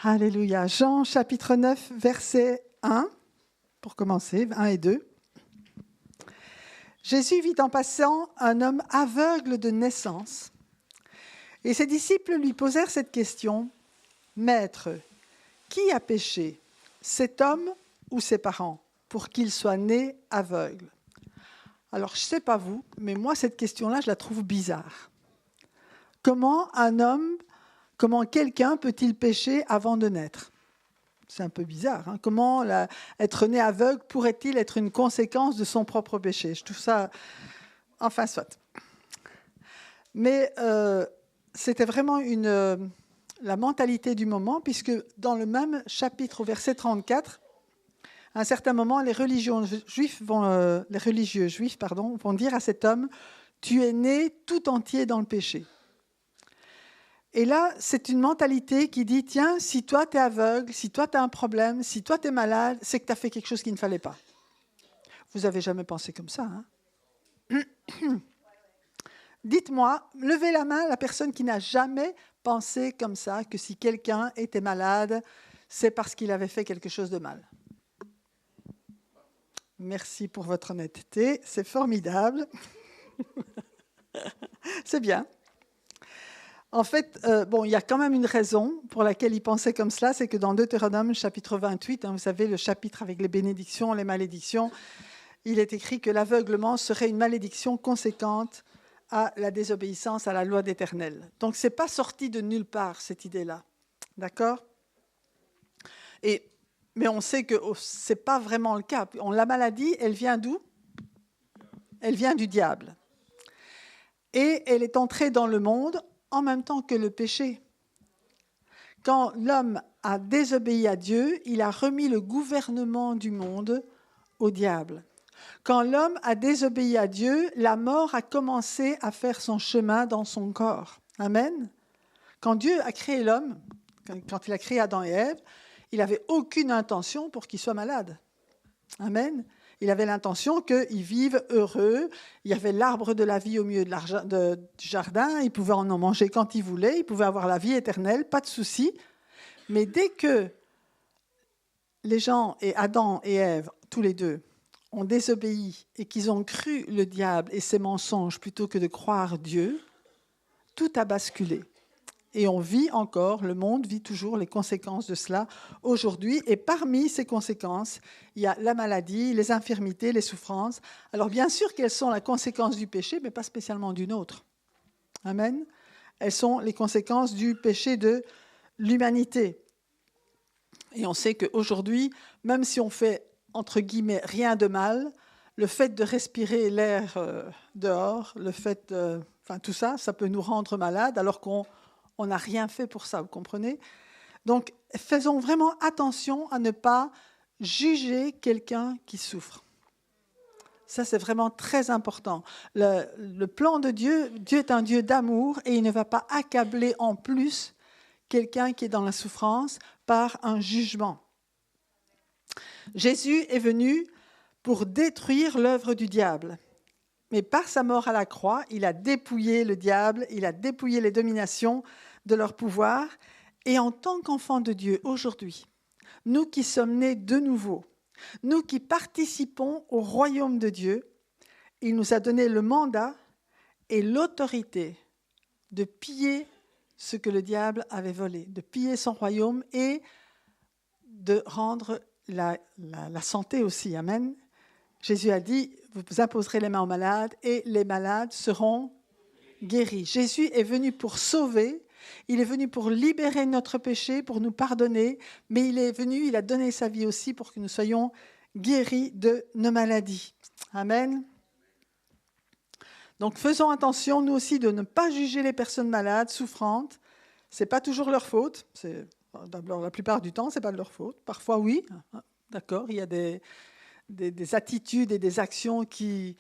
Alléluia. Jean chapitre 9, verset 1, pour commencer, 1 et 2. Jésus vit en passant un homme aveugle de naissance. Et ses disciples lui posèrent cette question. « Maître, qui a péché, cet homme ou ses parents, pour qu'il soit né aveugle ?» Alors, je ne sais pas vous, mais moi, cette question-là, je la trouve bizarre. Comment quelqu'un peut-il pécher avant de naître ? C'est un peu bizarre. Hein ? Comment être né aveugle pourrait-il être une conséquence de son propre péché ? Je trouve ça... Enfin, soit. Mais c'était vraiment la mentalité du moment, puisque dans le même chapitre, au verset 34, à un certain moment, les religieux juifs vont dire à cet homme « Tu es né tout entier dans le péché ». Et là, c'est une mentalité qui dit, tiens, si toi, tu es aveugle, si toi, tu as un problème, si toi, tu es malade, c'est que tu as fait quelque chose qu'il ne fallait pas. Vous n'avez jamais pensé comme ça, hein ? Dites-moi, levez la main la personne qui n'a jamais pensé comme ça, que si quelqu'un était malade, c'est parce qu'il avait fait quelque chose de mal. Merci pour votre honnêteté, c'est formidable. C'est bien. En fait, il y a quand même une raison pour laquelle il pensait comme cela, c'est que dans Deutéronome, chapitre 28, vous savez, le chapitre avec les bénédictions, les malédictions, il est écrit que l'aveuglement serait une malédiction conséquente à la désobéissance à la loi d'Éternel. Donc, ce n'est pas sorti de nulle part, cette idée-là. D'accord ? Mais on sait que ce n'est pas vraiment le cas. La maladie, elle vient d'où ? Elle vient du diable. Et elle est entrée dans le monde en même temps que le péché. Quand l'homme a désobéi à Dieu, il a remis le gouvernement du monde au diable. Quand l'homme a désobéi à Dieu, la mort a commencé à faire son chemin dans son corps. Amen. Quand Dieu a créé l'homme, quand il a créé Adam et Ève, il n'avait aucune intention pour qu'il soit malade. Amen. Il avait l'intention qu'ils vivent heureux. Il y avait l'arbre de la vie au milieu du jardin. Ils pouvaient en manger quand ils voulaient. Ils pouvaient avoir la vie éternelle, pas de souci. Mais dès que les gens, et Adam et Ève, tous les deux, ont désobéi et qu'ils ont cru le diable et ses mensonges plutôt que de croire Dieu, tout a basculé. Et on vit encore, le monde vit toujours les conséquences de cela aujourd'hui. Et parmi ces conséquences, il y a la maladie, les infirmités, les souffrances. Alors bien sûr qu'elles sont la conséquence du péché, mais pas spécialement d'une autre. Amen. Elles sont les conséquences du péché de l'humanité. Et on sait qu'aujourd'hui, même si on fait, entre guillemets, rien de mal, le fait de respirer l'air dehors, tout ça, ça peut nous rendre malades alors qu'on n'a rien fait pour ça, vous comprenez ? Donc, faisons vraiment attention à ne pas juger quelqu'un qui souffre. Ça, c'est vraiment très important. Le plan de Dieu, Dieu est un Dieu d'amour et il ne va pas accabler en plus quelqu'un qui est dans la souffrance par un jugement. Jésus est venu pour détruire l'œuvre du diable. Mais par sa mort à la croix, il a dépouillé le diable, il a dépouillé les dominations de leur pouvoir. Et en tant qu'enfants de Dieu, aujourd'hui, nous qui sommes nés de nouveau, nous qui participons au royaume de Dieu, il nous a donné le mandat et l'autorité de piller ce que le diable avait volé, de piller son royaume et de rendre la santé aussi. Amen. Jésus a dit, vous imposerez les mains aux malades et les malades seront guéris. Jésus est venu pour sauver, il est venu pour libérer notre péché, pour nous pardonner, mais il a donné sa vie aussi pour que nous soyons guéris de nos maladies. Amen. Donc faisons attention, nous aussi, de ne pas juger les personnes malades, souffrantes. Ce n'est pas toujours leur faute. D'abord, la plupart du temps, ce n'est pas de leur faute. Parfois, oui. D'accord, il y a des attitudes et des actions qui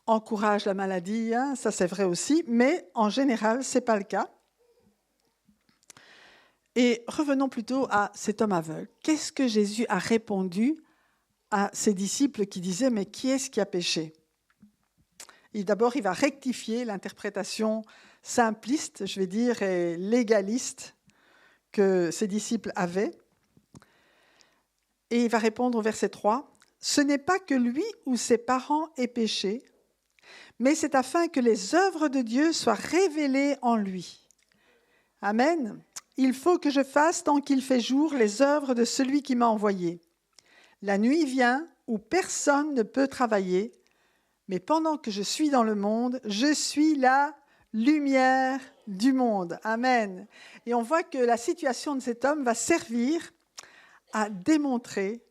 encouragent la maladie, ça c'est vrai aussi, mais en général, ce n'est pas le cas. Et revenons plutôt à cet homme aveugle. Qu'est-ce que Jésus a répondu à ses disciples qui disaient « Mais qui est-ce qui a péché ?» Et d'abord, il va rectifier l'interprétation simpliste, je vais dire, et légaliste que ses disciples avaient. Et il va répondre au verset 3. « Ce n'est pas que lui ou ses parents aient péché, mais c'est afin que les œuvres de Dieu soient révélées en lui. » Amen. « Il faut que je fasse, tant qu'il fait jour, les œuvres de celui qui m'a envoyé. La nuit vient où personne ne peut travailler, mais pendant que je suis dans le monde, je suis la lumière du monde. » Amen. Et on voit que la situation de cet homme va servir à démontrer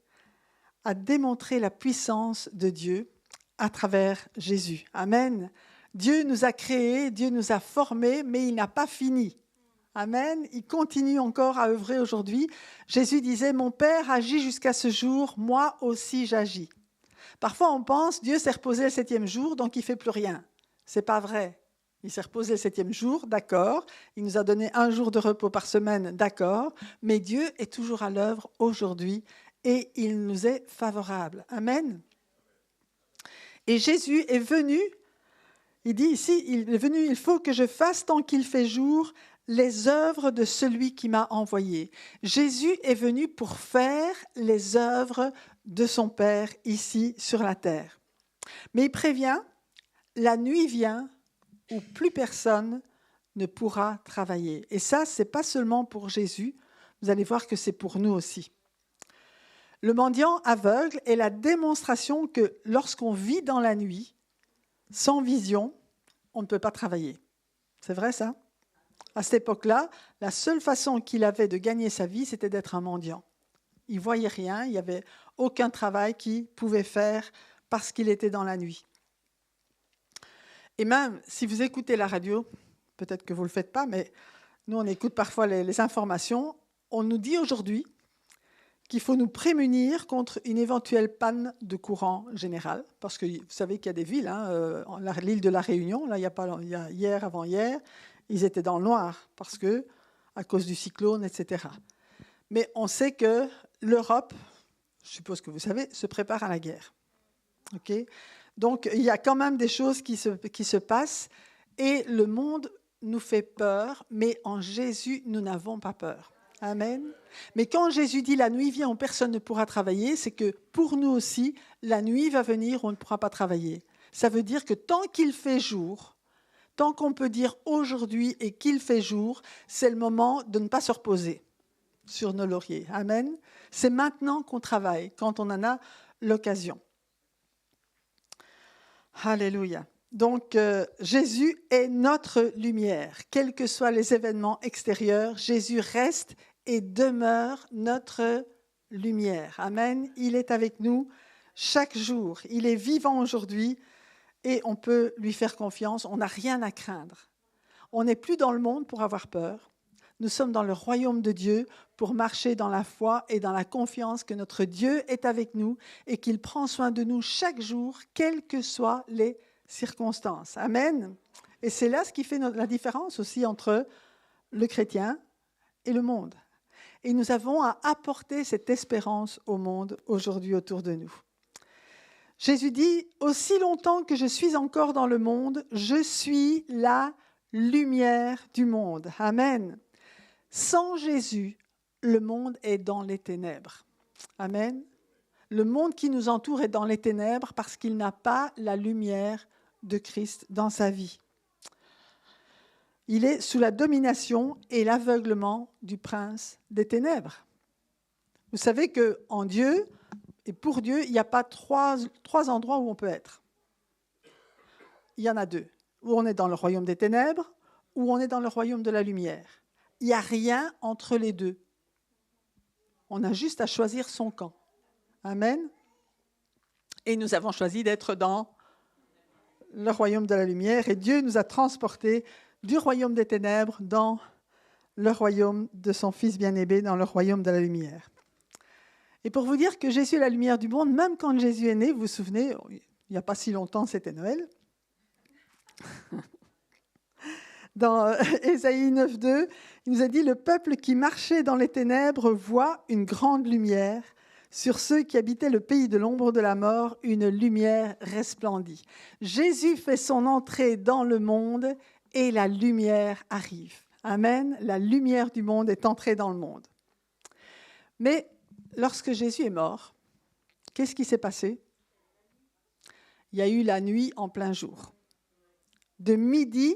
la puissance de Dieu à travers Jésus. Amen. Dieu nous a créés, Dieu nous a formés, mais il n'a pas fini. Amen. Il continue encore à œuvrer aujourd'hui. Jésus disait « Mon Père agit jusqu'à ce jour, moi aussi j'agis. » Parfois on pense « Dieu s'est reposé le 7e jour, donc il ne fait plus rien. » Ce n'est pas vrai. Il s'est reposé le 7e jour, d'accord. Il nous a donné 1 jour de repos par semaine, d'accord. Mais Dieu est toujours à l'œuvre aujourd'hui et il nous est favorable. Amen. Et Jésus est venu, il dit ici, il est venu, il faut que je fasse tant qu'il fait jour les œuvres de celui qui m'a envoyé. Jésus est venu pour faire les œuvres de son Père ici sur la terre. Mais il prévient, la nuit vient où plus personne ne pourra travailler. Et ça, ce n'est pas seulement pour Jésus, vous allez voir que c'est pour nous aussi. Le mendiant aveugle est la démonstration que lorsqu'on vit dans la nuit, sans vision, on ne peut pas travailler. C'est vrai ça ? À cette époque-là, la seule façon qu'il avait de gagner sa vie, c'était d'être un mendiant. Il ne voyait rien, il n'y avait aucun travail qu'il pouvait faire parce qu'il était dans la nuit. Et même si vous écoutez la radio, peut-être que vous ne le faites pas, mais nous on écoute parfois les informations, on nous dit aujourd'hui qu'il faut nous prémunir contre une éventuelle panne de courant général, parce que vous savez qu'il y a des villes, l'île de la Réunion, là, il y a hier, avant-hier, ils étaient dans le noir, parce que, à cause du cyclone, etc. Mais on sait que l'Europe, je suppose que vous savez, se prépare à la guerre. Okay ? Donc, il y a quand même des choses qui se passent, et le monde nous fait peur, mais en Jésus, nous n'avons pas peur. Amen. Mais quand Jésus dit « la nuit vient où personne ne pourra travailler », c'est que pour nous aussi, la nuit va venir où on ne pourra pas travailler. Ça veut dire que tant qu'il fait jour, tant qu'on peut dire aujourd'hui et qu'il fait jour, c'est le moment de ne pas se reposer sur nos lauriers. Amen. C'est maintenant qu'on travaille, quand on en a l'occasion. Alléluia. Donc, Jésus est notre lumière. Quels que soient les événements extérieurs, Jésus reste et demeure notre lumière. Amen. Il est avec nous chaque jour. Il est vivant aujourd'hui et on peut lui faire confiance. On n'a rien à craindre. On n'est plus dans le monde pour avoir peur. Nous sommes dans le royaume de Dieu pour marcher dans la foi et dans la confiance que notre Dieu est avec nous et qu'il prend soin de nous chaque jour, quelles que soient les circonstances. Amen. Et c'est là ce qui fait la différence aussi entre le chrétien et le monde. Et nous avons à apporter cette espérance au monde aujourd'hui autour de nous. Jésus dit « Aussi longtemps que je suis encore dans le monde, je suis la lumière du monde. » Amen. Sans Jésus, le monde est dans les ténèbres. Amen. Le monde qui nous entoure est dans les ténèbres parce qu'il n'a pas la lumière de Christ dans sa vie. Il est sous la domination et l'aveuglement du prince des ténèbres. Vous savez qu'en Dieu et pour Dieu, il n'y a pas trois endroits où on peut être. Il y en a 2. Où on est dans le royaume des ténèbres, ou on est dans le royaume de la lumière. Il n'y a rien entre les deux. On a juste à choisir son camp. Amen. Et nous avons choisi d'être dans le royaume de la lumière. Et Dieu nous a transportés du royaume des ténèbres dans le royaume de son Fils bien-aimé, dans le royaume de la lumière. Et pour vous dire que Jésus est la lumière du monde, même quand Jésus est né, vous vous souvenez, il n'y a pas si longtemps, c'était Noël. Dans Ésaïe 9,2, il nous a dit « Le peuple qui marchait dans les ténèbres voit une grande lumière. Sur ceux qui habitaient le pays de l'ombre de la mort, une lumière resplendit. » Jésus fait son entrée dans le monde et la lumière arrive. Amen. La lumière du monde est entrée dans le monde. Mais lorsque Jésus est mort, qu'est-ce qui s'est passé? Il y a eu la nuit en plein jour. De midi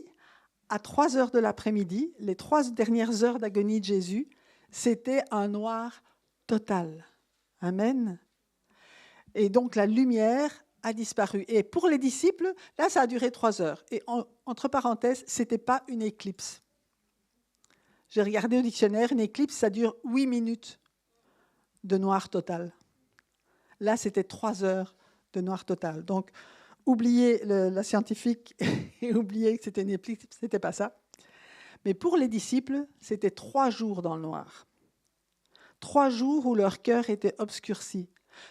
à 3 heures de l'après-midi, les 3 dernières heures d'agonie de Jésus, c'était un noir total. Amen. Et donc la lumière a disparu. Et pour les disciples, là, ça a duré 3 heures. Et entre parenthèses, ce n'était pas une éclipse. J'ai regardé au dictionnaire, une éclipse, ça dure 8 minutes de noir total. Là, c'était 3 heures de noir total. Donc, oubliez la scientifique et oubliez que c'était une éclipse, ce n'était pas ça. Mais pour les disciples, c'était 3 jours dans le noir. 3 jours où leur cœur était obscurci.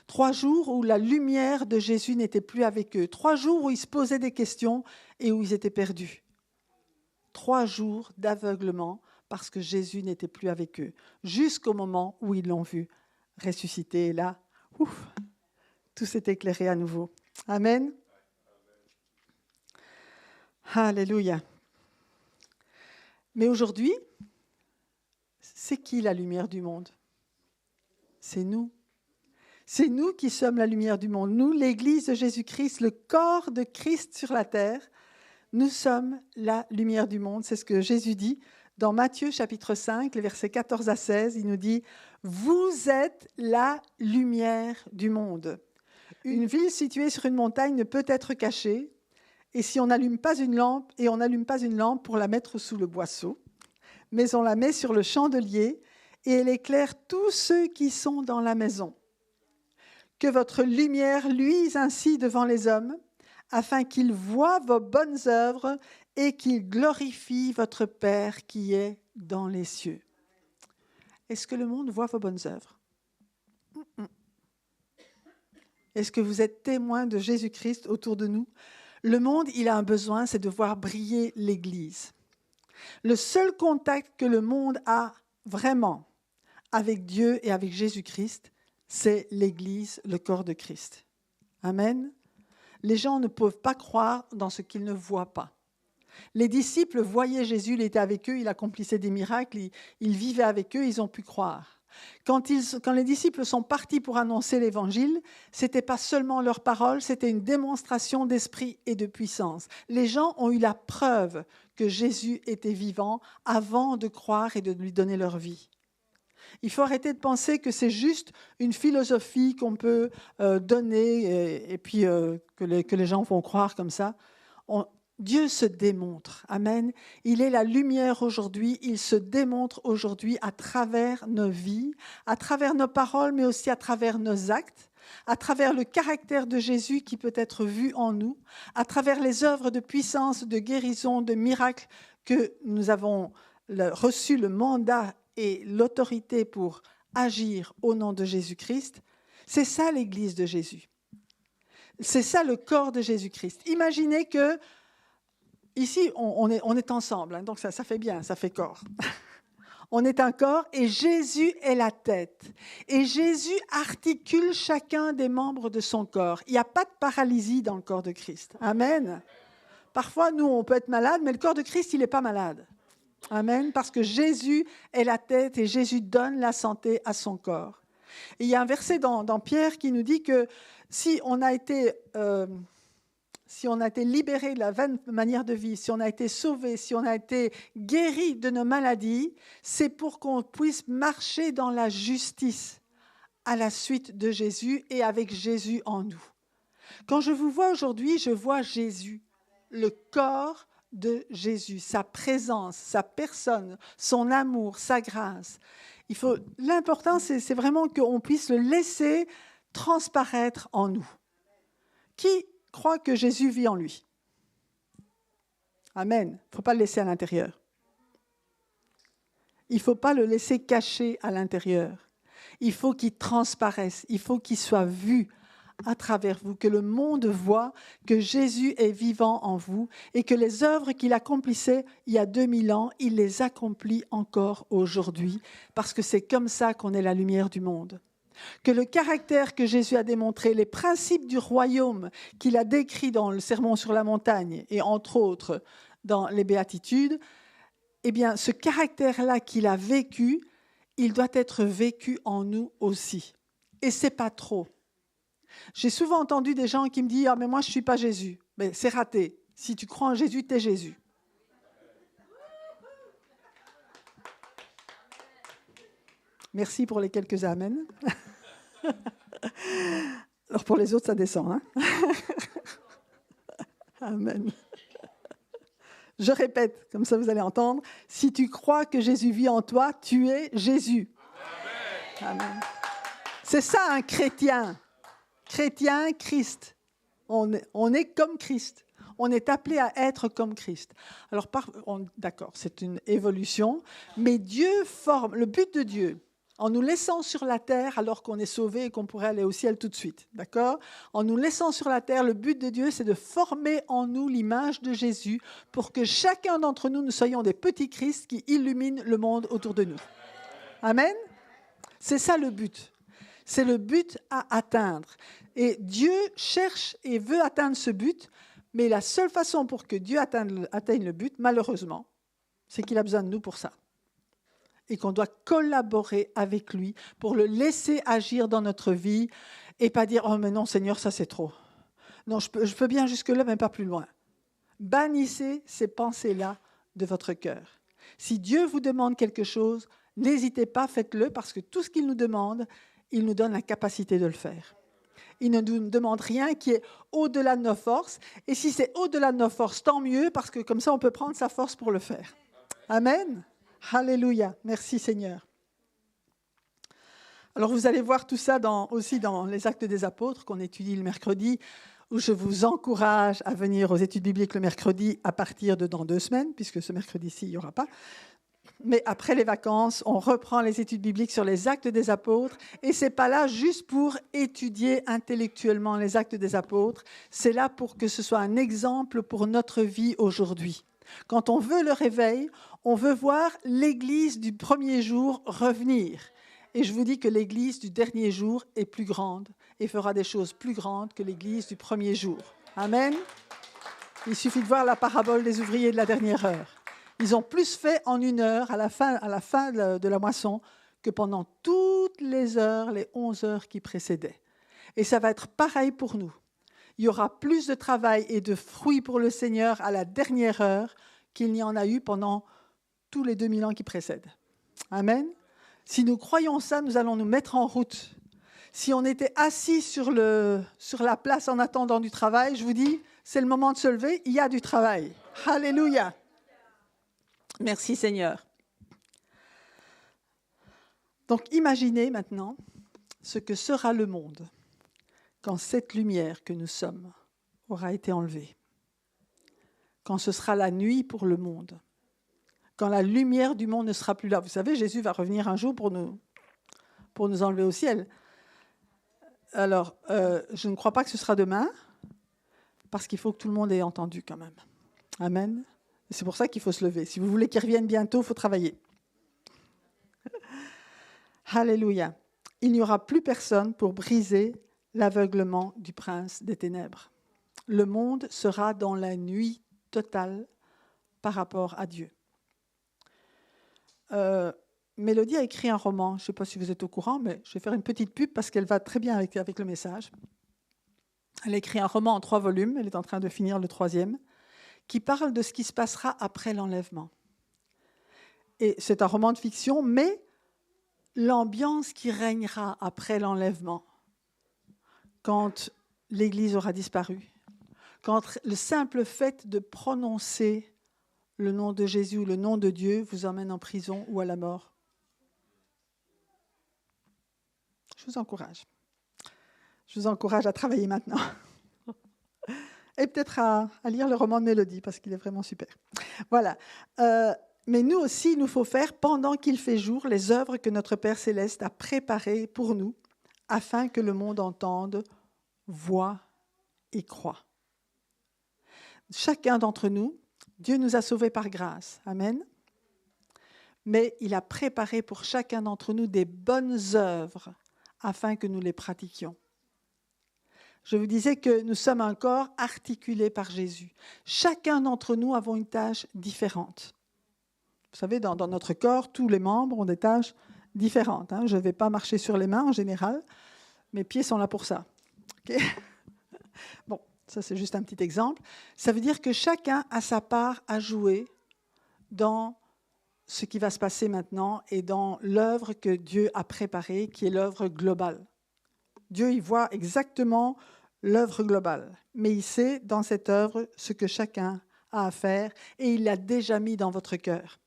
3 jours où la lumière de Jésus n'était plus avec eux. 3 jours où ils se posaient des questions et où ils étaient perdus. 3 jours d'aveuglement parce que Jésus n'était plus avec eux. Jusqu'au moment où ils l'ont vu ressusciter. Et là, tout s'est éclairé à nouveau. Amen. Alléluia. Mais aujourd'hui, c'est qui la lumière du monde? C'est nous. C'est nous qui sommes la lumière du monde. Nous, l'Église de Jésus-Christ, le corps de Christ sur la terre, nous sommes la lumière du monde. C'est ce que Jésus dit dans Matthieu chapitre 5, les versets 14 à 16. Il nous dit « Vous êtes la lumière du monde. Une ville située sur une montagne ne peut être cachée. Et si on n'allume pas une lampe, et on n'allume pas une lampe pour la mettre sous le boisseau, mais on la met sur le chandelier, et elle éclaire tous ceux qui sont dans la maison. Que votre lumière luise ainsi devant les hommes, afin qu'ils voient vos bonnes œuvres et qu'ils glorifient votre Père qui est dans les cieux. » Est-ce que le monde voit vos bonnes œuvres? Est-ce que vous êtes témoins de Jésus-Christ autour de nous? Le monde, il a un besoin, c'est de voir briller l'Église. Le seul contact que le monde a vraiment avec Dieu et avec Jésus-Christ, c'est l'Église, le corps de Christ. Amen. Les gens ne peuvent pas croire dans ce qu'ils ne voient pas. Les disciples voyaient Jésus, il était avec eux, il accomplissait des miracles, il vivait avec eux, ils ont pu croire. Quand les disciples sont partis pour annoncer l'Évangile, ce n'était pas seulement leurs paroles, c'était une démonstration d'esprit et de puissance. Les gens ont eu la preuve que Jésus était vivant avant de croire et de lui donner leur vie. Il faut arrêter de penser que c'est juste une philosophie qu'on peut donner et puis que les gens vont croire comme ça. Dieu se démontre. Amen. Il est la lumière aujourd'hui. Il se démontre aujourd'hui à travers nos vies, à travers nos paroles, mais aussi à travers nos actes, à travers le caractère de Jésus qui peut être vu en nous, à travers les œuvres de puissance, de guérison, de miracles que nous avons reçu le mandat et l'autorité pour agir au nom de Jésus-Christ. C'est ça l'Église de Jésus. C'est ça le corps de Jésus-Christ. Imaginez que ici, on est ensemble, hein, donc ça fait bien, ça fait corps. On est un corps et Jésus est la tête. Et Jésus articule chacun des membres de son corps. Il n'y a pas de paralysie dans le corps de Christ. Amen. Parfois, nous, on peut être malade, mais le corps de Christ, il n'est pas malade. Amen. Parce que Jésus est la tête et Jésus donne la santé à son corps. Et il y a un verset dans Pierre qui nous dit que si on a été libéré de la vaine manière de vivre, si on a été sauvé, si on a été guéri de nos maladies, c'est pour qu'on puisse marcher dans la justice à la suite de Jésus et avec Jésus en nous. Quand je vous vois aujourd'hui, je vois Jésus, le corps de Jésus, sa présence, sa personne, son amour, sa grâce. L'important, c'est vraiment qu'on puisse le laisser transparaître en nous. Qui croit que Jésus vit en lui? Amen. Il ne faut pas le laisser à l'intérieur. Il ne faut pas le laisser caché à l'intérieur. Il faut qu'il transparaisse, il faut qu'il soit vu à travers vous, que le monde voit que Jésus est vivant en vous et que les œuvres qu'il accomplissait il y a 2000 ans, il les accomplit encore aujourd'hui, parce que c'est comme ça qu'on est la lumière du monde. Que le caractère que Jésus a démontré, les principes du royaume qu'il a décrits dans le Sermon sur la montagne et entre autres dans les Béatitudes, eh bien, ce caractère-là qu'il a vécu, il doit être vécu en nous aussi. Et ce n'est pas trop. J'ai souvent entendu des gens qui me disent « Ah, mais moi, je ne suis pas Jésus. » Mais c'est raté. Si tu crois en Jésus, tu es Jésus. Merci pour les quelques amens. Alors pour les autres, ça descend. Hein. Amen. Je répète, comme ça vous allez entendre. Si tu crois que Jésus vit en toi, tu es Jésus. Amen. C'est ça un chrétien. Chrétien, Christ. On est comme Christ. On est appelé à être comme Christ. Alors, d'accord, c'est une évolution, mais Dieu forme, le but de Dieu, en nous laissant sur la terre alors qu'on est sauvé et qu'on pourrait aller au ciel tout de suite, d'accord ? En nous laissant sur la terre, le but de Dieu, c'est de former en nous l'image de Jésus pour que chacun d'entre nous, nous soyons des petits Christ qui illuminent le monde autour de nous. Amen ? C'est ça le but. C'est le but à atteindre. Et Dieu cherche et veut atteindre ce but, mais la seule façon pour que Dieu atteigne le but, malheureusement, c'est qu'il a besoin de nous pour ça. Et qu'on doit collaborer avec lui pour le laisser agir dans notre vie et pas dire « Oh, mais non, Seigneur, ça c'est trop. Non, je peux bien jusque-là, mais pas plus loin. » Bannissez ces pensées-là de votre cœur. Si Dieu vous demande quelque chose, n'hésitez pas, faites-le, parce que tout ce qu'il nous demande, il nous donne la capacité de le faire. Il ne nous demande rien qui est au-delà de nos forces. Et si c'est au-delà de nos forces, tant mieux, parce que comme ça, on peut prendre sa force pour le faire. Amen. Alléluia. Merci Seigneur. Alors, vous allez voir tout ça aussi dans les Actes des Apôtres qu'on étudie le mercredi, où je vous encourage à venir aux études bibliques le mercredi à partir de dans 2 semaines, puisque ce mercredi-ci, il n'y aura pas. Mais après les vacances, on reprend les études bibliques sur les Actes des Apôtres. Et ce n'est pas là juste pour étudier intellectuellement les Actes des Apôtres. C'est là pour que ce soit un exemple pour notre vie aujourd'hui. Quand on veut le réveil, on veut voir l'Église du premier jour revenir. Et je vous dis que l'Église du dernier jour est plus grande et fera des choses plus grandes que l'Église du premier jour. Amen. Il suffit de voir la parabole des ouvriers de la dernière heure. Ils ont plus fait en 1 heure à la fin de la moisson que pendant toutes les heures, les 11 heures qui précédaient. Et ça va être pareil pour nous. Il y aura plus de travail et de fruits pour le Seigneur à la dernière heure qu'il n'y en a eu pendant tous les 2000 ans qui précèdent. Amen. Si nous croyons ça, nous allons nous mettre en route. Si on était assis sur la place en attendant du travail, je vous dis, c'est le moment de se lever, il y a du travail. Alléluia. Merci Seigneur. Donc imaginez maintenant ce que sera le monde quand cette lumière que nous sommes aura été enlevée. Quand ce sera la nuit pour le monde. Quand la lumière du monde ne sera plus là. Vous savez, Jésus va revenir un jour pour nous enlever au ciel. Alors, je ne crois pas que ce sera demain, parce qu'il faut que tout le monde ait entendu quand même. Amen. C'est pour ça qu'il faut se lever. Si vous voulez qu'il revienne bientôt, il faut travailler. Alléluia. Il n'y aura plus personne pour briser l'aveuglement du prince des ténèbres. Le monde sera dans la nuit totale par rapport à Dieu. Mélodie a écrit un roman, je ne sais pas si vous êtes au courant, mais je vais faire une petite pub parce qu'elle va très bien avec le message. Elle a écrit un roman en 3 volumes, elle est en train de finir le 3e, qui parle de ce qui se passera après l'enlèvement. Et c'est un roman de fiction, mais l'ambiance qui régnera après l'enlèvement, quand l'Église aura disparu, quand le simple fait de prononcer le nom de Jésus ou le nom de Dieu vous emmène en prison ou à la mort. Je vous encourage. Je vous encourage à travailler maintenant. Et peut-être à lire le roman de Mélodie, parce qu'il est vraiment super. Voilà. Mais nous aussi, il nous faut faire, pendant qu'il fait jour, les œuvres que notre Père Céleste a préparées pour nous, afin que le monde entende, voie et croie. Chacun d'entre nous, Dieu nous a sauvés par grâce. Amen. Mais il a préparé pour chacun d'entre nous des bonnes œuvres afin que nous les pratiquions. Je vous disais que nous sommes un corps articulé par Jésus. Chacun d'entre nous avons une tâche différente. Vous savez, dans notre corps, tous les membres ont des tâches différentes. Hein. Je ne vais pas marcher sur les mains en général. Mes pieds sont là pour ça. Okay. Bon, ça c'est juste un petit exemple. Ça veut dire que chacun a sa part à jouer dans ce qui va se passer maintenant et dans l'œuvre que Dieu a préparée, qui est l'œuvre globale. Dieu y voit exactement l'œuvre globale, mais il sait dans cette œuvre ce que chacun a à faire et il l'a déjà mis dans votre cœur.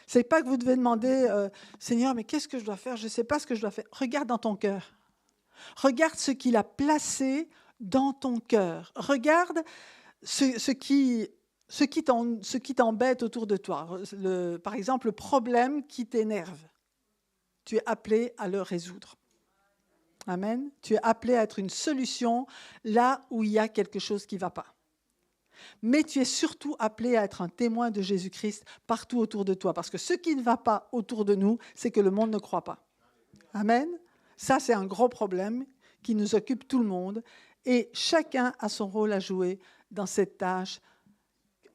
Ce n'est pas que vous devez demander « Seigneur, mais qu'est-ce que je dois faire? Je ne sais pas ce que je dois faire. » Regarde dans ton cœur. Regarde ce qu'il a placé dans ton cœur. Regarde ce qui t'embête autour de toi. Par exemple, le problème qui t'énerve. Tu es appelé à le résoudre. Amen. Tu es appelé à être une solution là où il y a quelque chose qui ne va pas. Mais tu es surtout appelé à être un témoin de Jésus-Christ partout autour de toi. Parce que ce qui ne va pas autour de nous, c'est que le monde ne croit pas. Amen. Ça, c'est un gros problème qui nous occupe tout le monde. Et chacun a son rôle à jouer dans cette tâche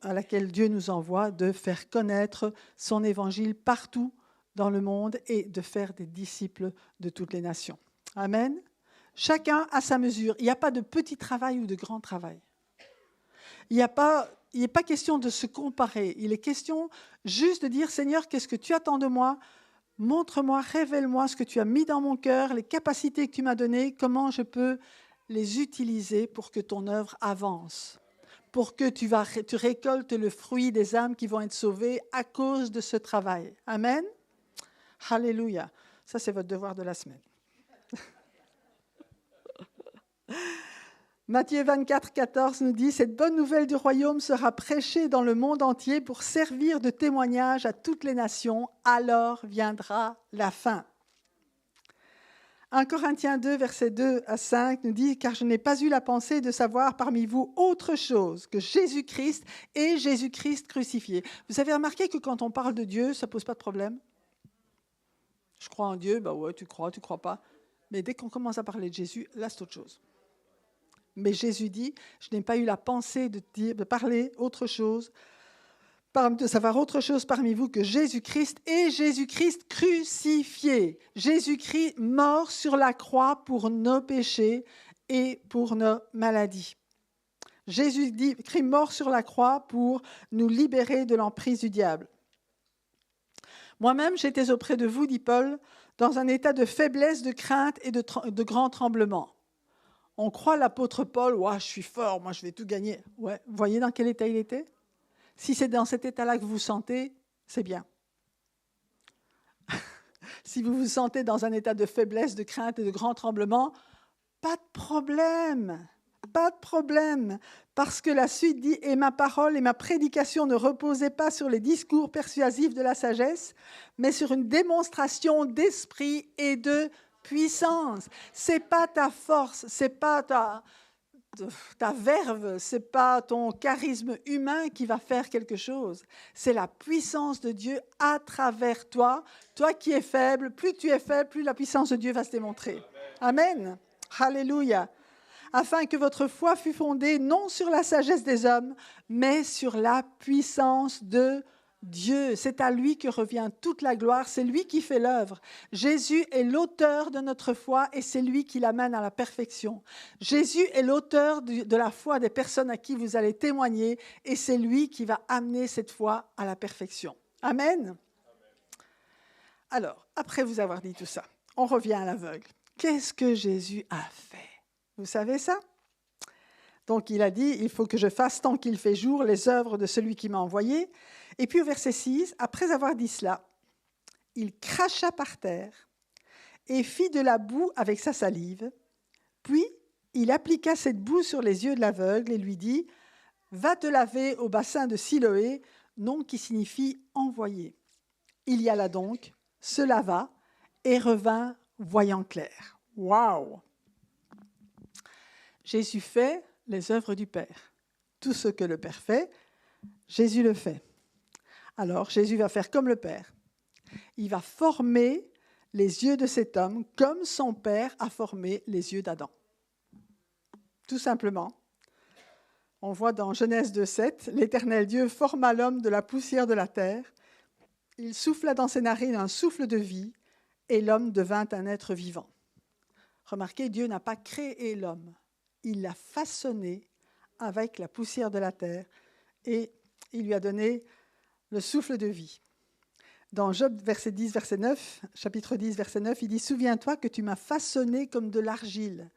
à laquelle Dieu nous envoie de faire connaître son évangile partout dans le monde et de faire des disciples de toutes les nations. Amen. Chacun a sa mesure. Il n'y a pas de petit travail ou de grand travail. Il n'est pas question de se comparer. Il est question juste de dire, Seigneur, qu'est-ce que tu attends de moi? Montre-moi, révèle-moi ce que tu as mis dans mon cœur, les capacités que tu m'as données, comment je peux les utiliser pour que ton œuvre avance, pour que tu récoltes le fruit des âmes qui vont être sauvées à cause de ce travail. Amen. Alléluia. Ça, c'est votre devoir de la semaine. Matthieu 24, 14 nous dit « Cette bonne nouvelle du royaume sera prêchée dans le monde entier pour servir de témoignage à toutes les nations. Alors viendra la fin. » 1 Corinthiens 2, versets 2 à 5 nous dit « Car je n'ai pas eu la pensée de savoir parmi vous autre chose que Jésus-Christ et Jésus-Christ crucifié. » Vous avez remarqué que quand on parle de Dieu, ça ne pose pas de problème? Je crois en Dieu, ouais, tu crois pas. Mais dès qu'on commence à parler de Jésus, là, c'est autre chose. Mais Jésus dit, je n'ai pas eu la pensée de parler autre chose, de savoir autre chose parmi vous que Jésus-Christ et Jésus-Christ crucifié. Jésus-Christ mort sur la croix pour nos péchés et pour nos maladies. Jésus-Christ mort sur la croix pour nous libérer de l'emprise du diable. Moi-même, j'étais auprès de vous, dit Paul, dans un état de faiblesse, de crainte et de grand tremblement. On croit l'apôtre Paul, ouais, je suis fort, moi je vais tout gagner. Ouais. Vous voyez dans quel état il était? Si c'est dans cet état-là que vous vous sentez, c'est bien. Si vous vous sentez dans un état de faiblesse, de crainte et de grand tremblement, pas de problème. Pas de problème. Parce que la suite dit « Et ma parole et ma prédication ne reposaient pas sur les discours persuasifs de la sagesse, mais sur une démonstration d'esprit et de puissance. » C'est pas ta force, c'est pas ta verve, c'est pas ton charisme humain qui va faire quelque chose. C'est la puissance de Dieu à travers toi. Toi qui es faible, plus tu es faible, plus la puissance de Dieu va se démontrer. Amen. Alléluia. Afin que votre foi fût fondée non sur la sagesse des hommes, mais sur la puissance de Dieu. C'est à lui que revient toute la gloire, c'est lui qui fait l'œuvre. Jésus est l'auteur de notre foi et c'est lui qui l'amène à la perfection. Jésus est l'auteur de la foi des personnes à qui vous allez témoigner et c'est lui qui va amener cette foi à la perfection. Amen. Alors, après vous avoir dit tout ça, on revient à l'aveugle. Qu'est-ce que Jésus a fait? Vous savez ça? Donc il a dit, il faut que je fasse tant qu'il fait jour les œuvres de celui qui m'a envoyé. Et puis au verset 6, après avoir dit cela, il cracha par terre et fit de la boue avec sa salive. Puis il appliqua cette boue sur les yeux de l'aveugle et lui dit, va te laver au bassin de Siloé, nom qui signifie envoyé. Il y alla donc, se lava et revint voyant clair. Waouh! Jésus fait les œuvres du Père. Tout ce que le Père fait, Jésus le fait. Alors, Jésus va faire comme le Père. Il va former les yeux de cet homme comme son Père a formé les yeux d'Adam. Tout simplement. On voit dans Genèse 2,7, l'Éternel Dieu forma l'homme de la poussière de la terre Il souffla dans ses narines un souffle de vie, et l'homme devint un être vivant. Remarquez, Dieu n'a pas créé l'homme. Il l'a façonné avec la poussière de la terre, et il lui a donné le souffle de vie. Dans Job chapitre 10, verset 9, il dit « Souviens-toi que tu m'as façonné comme de l'argile. »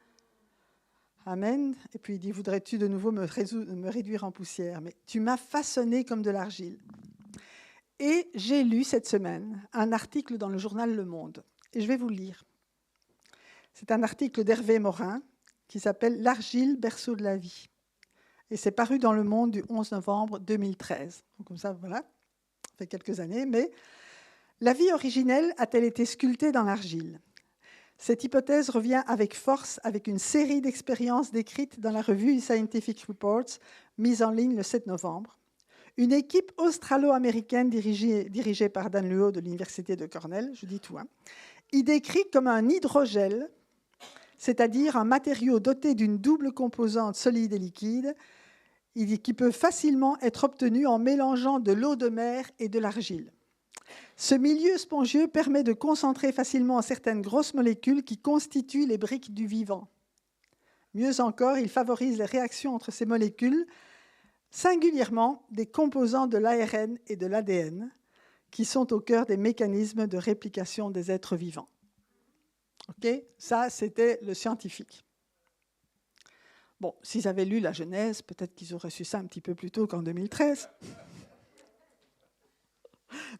Amen. Et puis il dit « Voudrais-tu de nouveau me réduire en poussière ?» Mais tu m'as façonné comme de l'argile. Et j'ai lu cette semaine un article dans le journal Le Monde. Et je vais vous le lire. C'est un article d'Hervé Morin qui s'appelle « L'argile, berceau de la vie ». Et c'est paru dans Le Monde du 11 novembre 2013. Donc comme ça, voilà, ça fait quelques années. Mais la vie originelle a-t-elle été sculptée dans l'argile ? Cette hypothèse revient avec force avec une série d'expériences décrites dans la revue Scientific Reports, mise en ligne le 7 novembre. Une équipe australo-américaine dirigée par Dan Luo de l'Université de Cornell, je dis tout, y décrit comme un hydrogel, c'est-à-dire un matériau doté d'une double composante solide et liquide, qui peut facilement être obtenu en mélangeant de l'eau de mer et de l'argile. Ce milieu spongieux permet de concentrer facilement certaines grosses molécules qui constituent les briques du vivant. Mieux encore, il favorise les réactions entre ces molécules, singulièrement des composants de l'ARN et de l'ADN, qui sont au cœur des mécanismes de réplication des êtres vivants. Okay ? Ça, c'était le scientifique. Bon, s'ils avaient lu la Genèse, peut-être qu'ils auraient su ça un petit peu plus tôt qu'en 2013.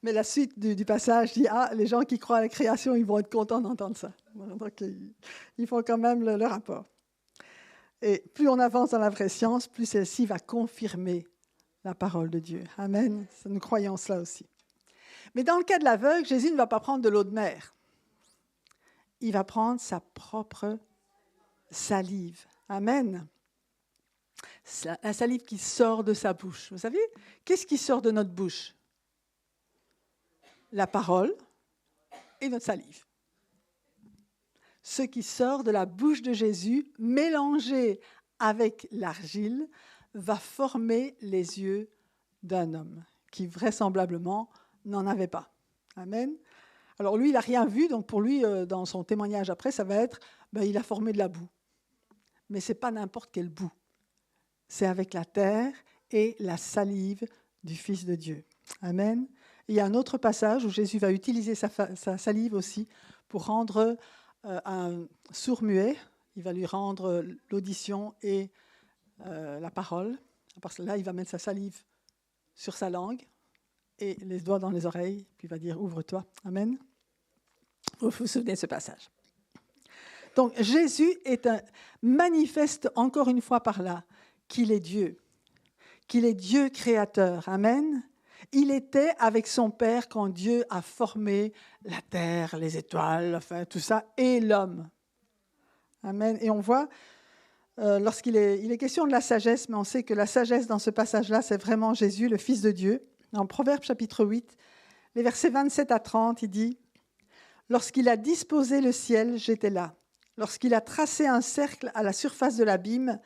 Mais la suite du passage dit « Ah, les gens qui croient à la création, ils vont être contents d'entendre ça. » Donc, ils font quand même le rapport. Et plus on avance dans la vraie science, plus celle-ci va confirmer la parole de Dieu. Amen. Nous croyons cela aussi. Mais dans le cas de l'aveugle, Jésus ne va pas prendre de l'eau de mer. Il va prendre sa propre salive. Amen. La salive qui sort de sa bouche. Vous savez, qu'est-ce qui sort de notre bouche ? La parole et notre salive. Ce qui sort de la bouche de Jésus, mélangé avec l'argile, va former les yeux d'un homme qui vraisemblablement n'en avait pas. Amen. Alors lui, il n'a rien vu, donc pour lui, dans son témoignage après, ça va être, il a formé de la boue. Mais ce n'est pas n'importe quelle boue. C'est avec la terre et la salive du Fils de Dieu. Amen. Il y a un autre passage où Jésus va utiliser sa salive aussi pour rendre un sourd-muet, il va lui rendre l'audition et la parole. Parce que là, il va mettre sa salive sur sa langue et les doigts dans les oreilles, puis il va dire « Ouvre-toi ». Amen. Vous vous souvenez de ce passage. Donc Jésus manifeste encore une fois par là qu'il est Dieu créateur. Amen. Il était avec son Père quand Dieu a formé la terre, les étoiles, enfin tout ça, et l'homme. Amen. Et on voit, il est question de la sagesse, mais on sait que la sagesse dans ce passage-là, c'est vraiment Jésus, le Fils de Dieu. En Proverbe chapitre 8, les versets 27 à 30, il dit « Lorsqu'il a disposé le ciel, j'étais là. Lorsqu'il a tracé un cercle à la surface de l'abîme,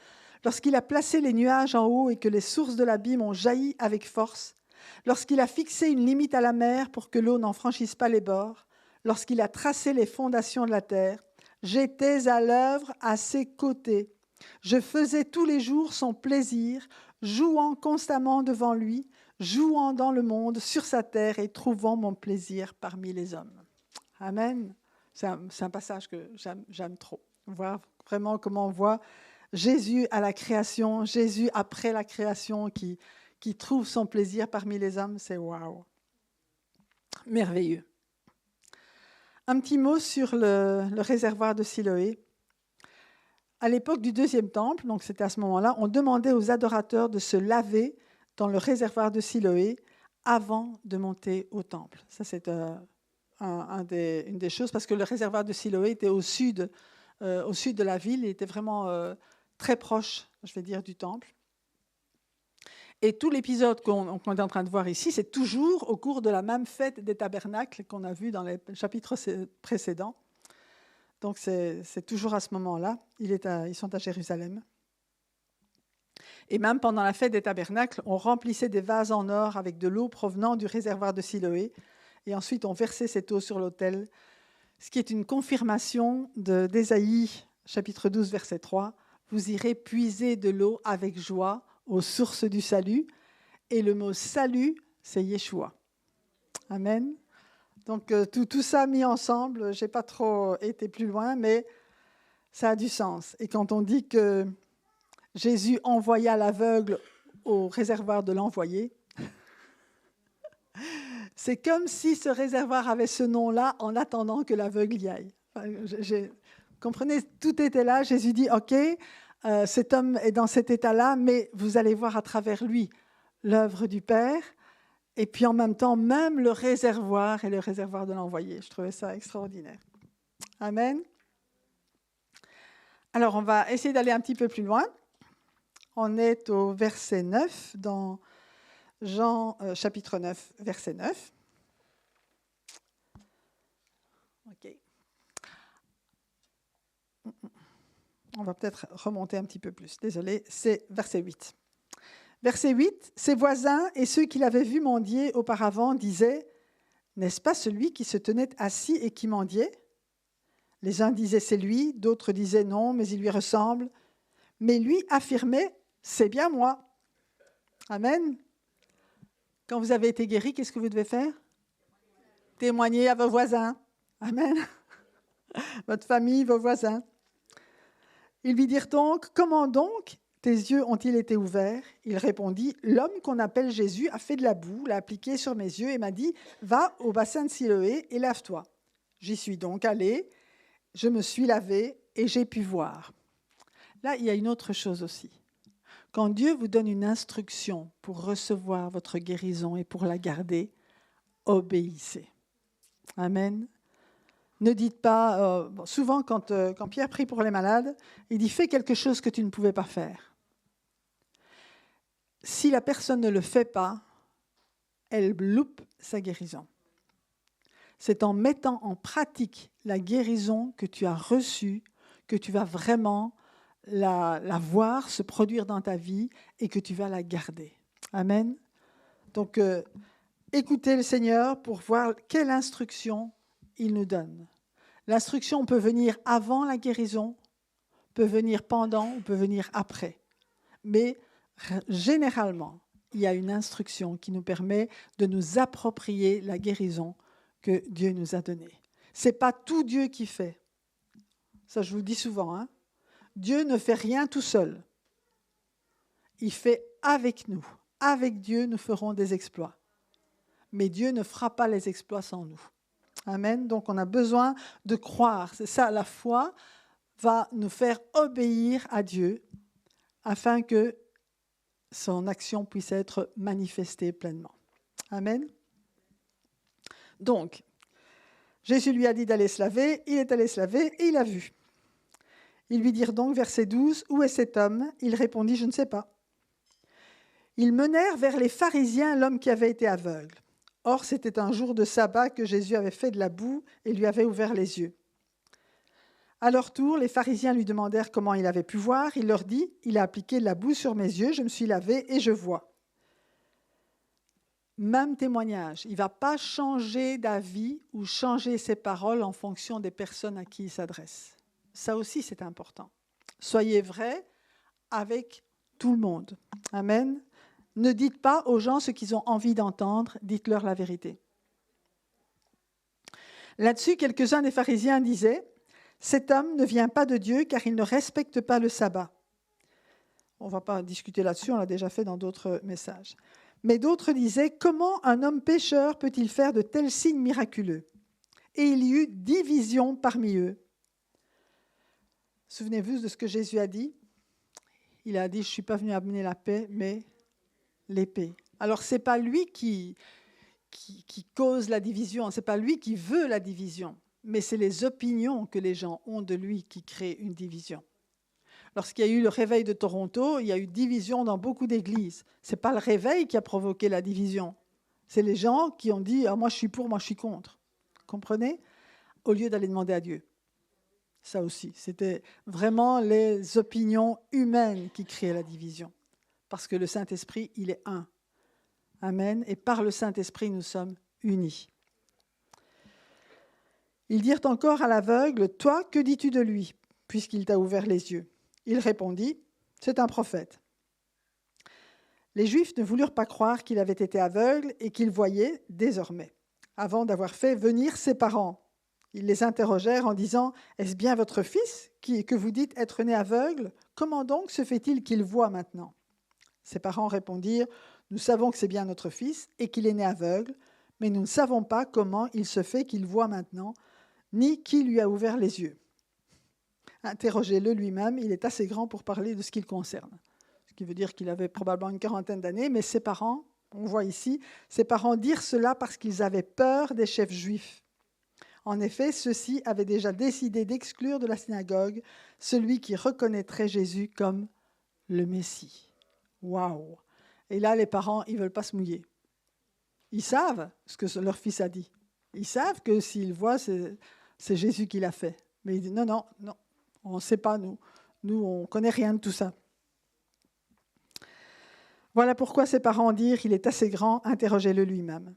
lorsqu'il a placé les nuages en haut et que les sources de l'abîme ont jailli avec force, lorsqu'il a fixé une limite à la mer pour que l'eau n'en franchisse pas les bords, lorsqu'il a tracé les fondations de la terre, j'étais à l'œuvre à ses côtés. Je faisais tous les jours son plaisir, jouant constamment devant lui, jouant dans le monde, sur sa terre et trouvant mon plaisir parmi les hommes. » Amen. C'est un passage que j'aime trop. Voir vraiment comment on voit Jésus à la création, Jésus après la création qui trouve son plaisir parmi les hommes, c'est waouh. Merveilleux. Un petit mot sur le réservoir de Siloé. À l'époque du deuxième temple, donc c'était à ce moment-là, on demandait aux adorateurs de se laver dans le réservoir de Siloé avant de monter au temple. Ça, c'est une des choses, parce que le réservoir de Siloé était au sud de la ville, il était vraiment très proche, je vais dire, du temple. Et tout l'épisode qu'on est en train de voir ici, c'est toujours au cours de la même fête des tabernacles qu'on a vu dans les chapitres précédents. Donc c'est toujours à ce moment-là. Ils sont à Jérusalem. Et même pendant la fête des tabernacles, on remplissait des vases en or avec de l'eau provenant du réservoir de Siloé. et ensuite ont versé cette eau sur l'autel, ce qui est une confirmation d'Ésaïe, chapitre 12, verset 3. Vous irez puiser de l'eau avec joie aux sources du salut. Et le mot salut, c'est Yeshua. Amen. Donc tout ça mis ensemble, je n'ai pas trop été plus loin, mais ça a du sens. Et quand on dit que Jésus envoya l'aveugle au réservoir de l'envoyé, c'est comme si ce réservoir avait ce nom-là en attendant que l'aveugle y aille. Comprenez, tout était là. Jésus dit, OK, cet homme est dans cet état-là, mais vous allez voir à travers lui l'œuvre du Père. Et puis en même temps, même le réservoir et le réservoir de l'envoyé. Je trouvais ça extraordinaire. Amen. Alors, on va essayer d'aller un petit peu plus loin. On est au verset 9, dans Jean chapitre 9, verset 9. OK. On va peut-être remonter un petit peu plus. Désolé, c'est verset 8. Verset 8, ses voisins et ceux qui l'avaient vu mendier auparavant disaient « N'est-ce pas celui qui se tenait assis et qui mendiait ?» Les uns disaient « C'est lui », d'autres disaient « Non, mais il lui ressemble ». Mais lui affirmait « C'est bien moi ». Amen. Quand vous avez été guéri, qu'est-ce que vous devez faire? Témoigner à vos voisins. Amen. Votre famille, vos voisins. Ils lui dirent donc « Comment donc tes yeux ont-ils été ouverts ?» Il répondit « L'homme qu'on appelle Jésus a fait de la boue, l'a appliquée sur mes yeux et m'a dit « Va au bassin de Siloé et lave-toi. » J'y suis donc allé, je me suis lavé et j'ai pu voir. Là, il y a une autre chose aussi. Quand Dieu vous donne une instruction pour recevoir votre guérison et pour la garder, obéissez. Amen. Ne dites pas, souvent quand Pierre prie pour les malades, il dit « Fais quelque chose que tu ne pouvais pas faire ». Si la personne ne le fait pas, elle loupe sa guérison. C'est en mettant en pratique la guérison que tu as reçue, que tu vas vraiment la voir se produire dans ta vie et que tu vas la garder. Amen. Donc, écoutez le Seigneur pour voir quelle instruction il nous donne. L'instruction peut venir avant la guérison, peut venir pendant ou peut venir après. Mais généralement, il y a une instruction qui nous permet de nous approprier la guérison que Dieu nous a donnée. Ce n'est pas tout Dieu qui fait. Ça, je vous le dis souvent. Hein. Dieu ne fait rien tout seul. Il fait avec nous. Avec Dieu, nous ferons des exploits. Mais Dieu ne fera pas les exploits sans nous. Amen. Donc, on a besoin de croire. C'est ça, la foi va nous faire obéir à Dieu afin que son action puisse être manifestée pleinement. Amen. Donc, Jésus lui a dit d'aller se laver, il est allé se laver et il a vu. Ils lui dirent donc, verset 12, « Où est cet homme ?» Il répondit, « Je ne sais pas. » Ils menèrent vers les pharisiens l'homme qui avait été aveugle. Or, c'était un jour de sabbat que Jésus avait fait de la boue et lui avait ouvert les yeux. À leur tour, les pharisiens lui demandèrent comment il avait pu voir. Il leur dit, « Il a appliqué de la boue sur mes yeux, je me suis lavé et je vois. » Même témoignage. Il ne va pas changer d'avis ou changer ses paroles en fonction des personnes à qui il s'adresse. Ça aussi, c'est important. Soyez vrais avec tout le monde. Amen. Ne dites pas aux gens ce qu'ils ont envie d'entendre, dites-leur la vérité. Là-dessus, quelques-uns des pharisiens disaient « Cet homme ne vient pas de Dieu car il ne respecte pas le sabbat. » On ne va pas discuter là-dessus, on l'a déjà fait dans d'autres messages. Mais d'autres disaient « Comment un homme pécheur peut-il faire de tels signes miraculeux ?» Et il y eut division parmi eux. Souvenez-vous de ce que Jésus a dit. Il a dit « Je ne suis pas venu amener la paix, mais l'épée. » Alors, ce n'est pas lui qui cause la division, ce n'est pas lui qui veut la division, mais c'est les opinions que les gens ont de lui qui créent une division. Lorsqu'il y a eu le réveil de Toronto, il y a eu division dans beaucoup d'églises. Ce n'est pas le réveil qui a provoqué la division. C'est les gens qui ont dit « moi je suis pour, moi je suis contre ». Comprenez? Au lieu d'aller demander à Dieu. Ça aussi, c'était vraiment les opinions humaines qui créaient la division. Parce que le Saint-Esprit, il est un. Amen. Et par le Saint-Esprit, nous sommes unis. Ils dirent encore à l'aveugle, « Toi, que dis-tu de lui, puisqu'il t'a ouvert les yeux ?» Il répondit, « C'est un prophète. » Les Juifs ne voulurent pas croire qu'il avait été aveugle et qu'il voyait désormais, avant d'avoir fait venir ses parents. Ils les interrogèrent en disant, « Est-ce bien votre fils que vous dites être né aveugle? Comment donc se fait-il qu'il voit maintenant ?» Ses parents répondirent, « Nous savons que c'est bien notre fils et qu'il est né aveugle, mais nous ne savons pas comment il se fait qu'il voit maintenant, ni qui lui a ouvert les yeux. » Interrogez-le lui-même, il est assez grand pour parler de ce qui le concerne. Ce qui veut dire qu'il avait probablement une quarantaine d'années, mais ses parents, on voit ici, ses parents dirent cela parce qu'ils avaient peur des chefs juifs. En effet, ceux-ci avaient déjà décidé d'exclure de la synagogue celui qui reconnaîtrait Jésus comme le Messie. Waouh! Et là, les parents, ils ne veulent pas se mouiller. Ils savent ce que leur fils a dit. Ils savent que s'ils voient, c'est Jésus qui l'a fait. Mais ils disent, non, on ne sait pas, nous, on ne connaît rien de tout ça. Voilà pourquoi ses parents dirent, il est assez grand, interrogez-le lui-même.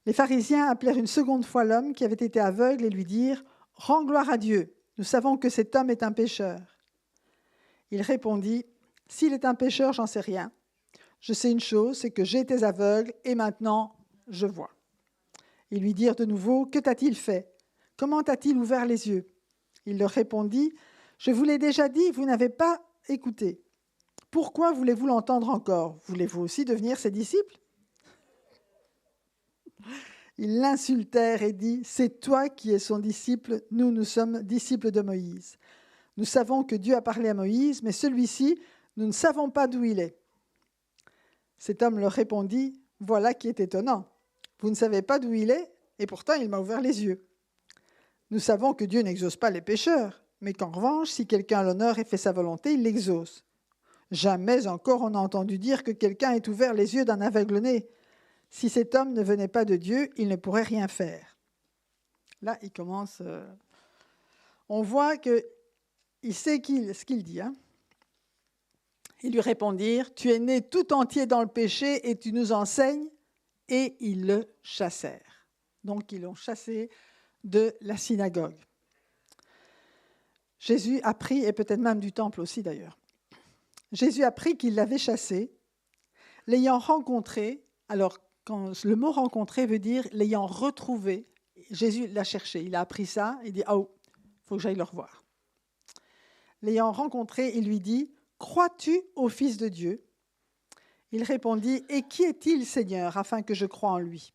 Les pharisiens appelèrent une seconde fois l'homme qui avait été aveugle et lui dirent, « Rends gloire à Dieu, nous savons que cet homme est un pécheur. » Il répondit, « S'il est un pécheur, j'en sais rien. Je sais une chose, c'est que j'étais aveugle et maintenant je vois. » Ils lui dirent de nouveau, « Que t'a-t-il fait? Comment t'a-t-il ouvert les yeux ?» Il leur répondit, « Je vous l'ai déjà dit, vous n'avez pas écouté. Pourquoi voulez-vous l'entendre encore? Voulez-vous aussi devenir ses disciples ?» Ils l'insultèrent et dit, « C'est toi qui es son disciple, nous sommes disciples de Moïse. Nous savons que Dieu a parlé à Moïse, mais celui-ci, nous ne savons pas d'où il est. » Cet homme leur répondit, « Voilà qui est étonnant. Vous ne savez pas d'où il est, et pourtant il m'a ouvert les yeux. Nous savons que Dieu n'exauce pas les pécheurs, mais qu'en revanche, si quelqu'un a l'honneur et fait sa volonté, il l'exauce. Jamais encore on a entendu dire que quelqu'un ait ouvert les yeux d'un aveugle-né. Si cet homme ne venait pas de Dieu, il ne pourrait rien faire. » Là, il commence... On voit qu'il sait ce qu'il dit. Ils lui répondirent, « Tu es né tout entier dans le péché et tu nous enseignes. » Et ils le chassèrent. Donc, ils l'ont chassé de la synagogue. Jésus apprit, et peut-être même du temple aussi d'ailleurs, Jésus apprit qu'il l'avait chassé, l'ayant rencontré. Alors, quand le mot « rencontrer » veut dire l'ayant retrouvé. Jésus l'a cherché, il a appris ça, il dit « Oh, il faut que j'aille le revoir. » L'ayant rencontré, il lui dit « Crois-tu au Fils de Dieu ?» Il répondit « Et qui est-il, Seigneur, afin que je croie en lui ?»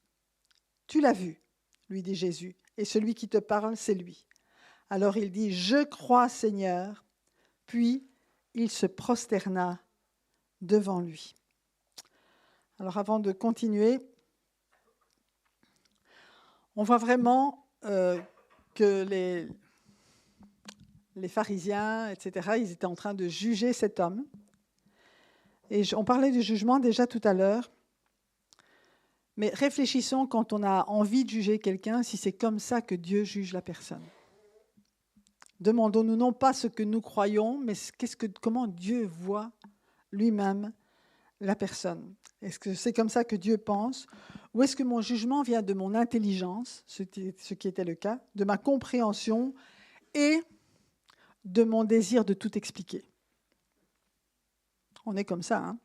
« Tu l'as vu, lui dit Jésus, et celui qui te parle, c'est lui. » Alors il dit « Je crois, Seigneur. » Puis il se prosterna devant lui. Alors avant de continuer, on voit vraiment que les pharisiens, etc., ils étaient en train de juger cet homme. Et on parlait du jugement déjà tout à l'heure. Mais réfléchissons quand on a envie de juger quelqu'un, si c'est comme ça que Dieu juge la personne. Demandons-nous non pas ce que nous croyons, mais comment Dieu voit lui-même la personne. Est-ce que c'est comme ça que Dieu pense? Ou est-ce que mon jugement vient de mon intelligence, ce qui était le cas, de ma compréhension et de mon désir de tout expliquer? On est comme ça,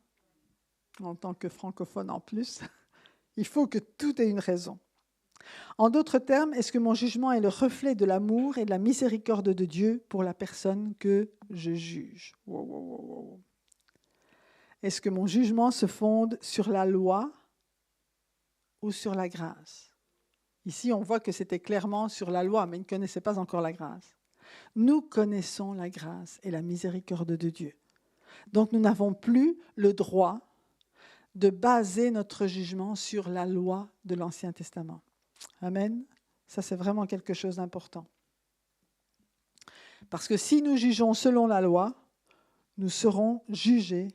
en tant que francophone en plus. Il faut que tout ait une raison. En d'autres termes, est-ce que mon jugement est le reflet de l'amour et de la miséricorde de Dieu pour la personne que je juge? Wow. Est-ce que mon jugement se fonde sur la loi ou sur la grâce? Ici, on voit que c'était clairement sur la loi, mais ils ne connaissaient pas encore la grâce. Nous connaissons la grâce et la miséricorde de Dieu. Donc, nous n'avons plus le droit de baser notre jugement sur la loi de l'Ancien Testament. Amen. Ça, c'est vraiment quelque chose d'important. Parce que si nous jugeons selon la loi, nous serons jugés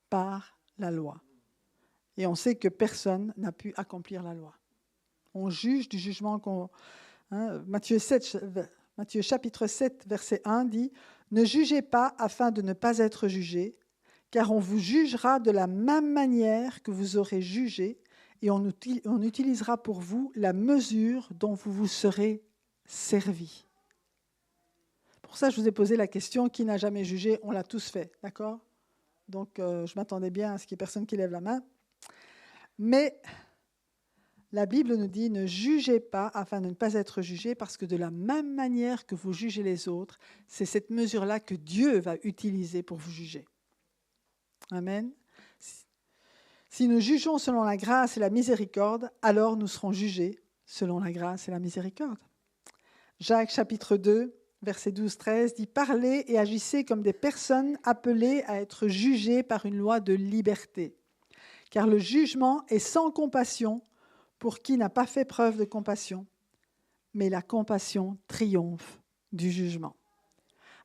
par la loi. Et on sait que personne n'a pu accomplir la loi. On juge du jugement Matthieu chapitre 7, verset 1 dit « Ne jugez pas afin de ne pas être jugés, car on vous jugera de la même manière que vous aurez jugé, et on utilisera pour vous la mesure dont vous vous serez servi. Pour ça, je vous ai posé la question, qui n'a jamais jugé? On l'a tous fait, d'accord? Donc, je m'attendais bien à ce qu'il n'y ait personne qui lève la main. Mais la Bible nous dit, ne jugez pas afin de ne pas être jugés, parce que de la même manière que vous jugez les autres, c'est cette mesure-là que Dieu va utiliser pour vous juger. Amen. Si nous jugeons selon la grâce et la miséricorde, alors nous serons jugés selon la grâce et la miséricorde. Jacques chapitre 2, verset 12-13 dit « Parlez et agissez comme des personnes appelées à être jugées par une loi de liberté. Car le jugement est sans compassion pour qui n'a pas fait preuve de compassion, mais la compassion triomphe du jugement. »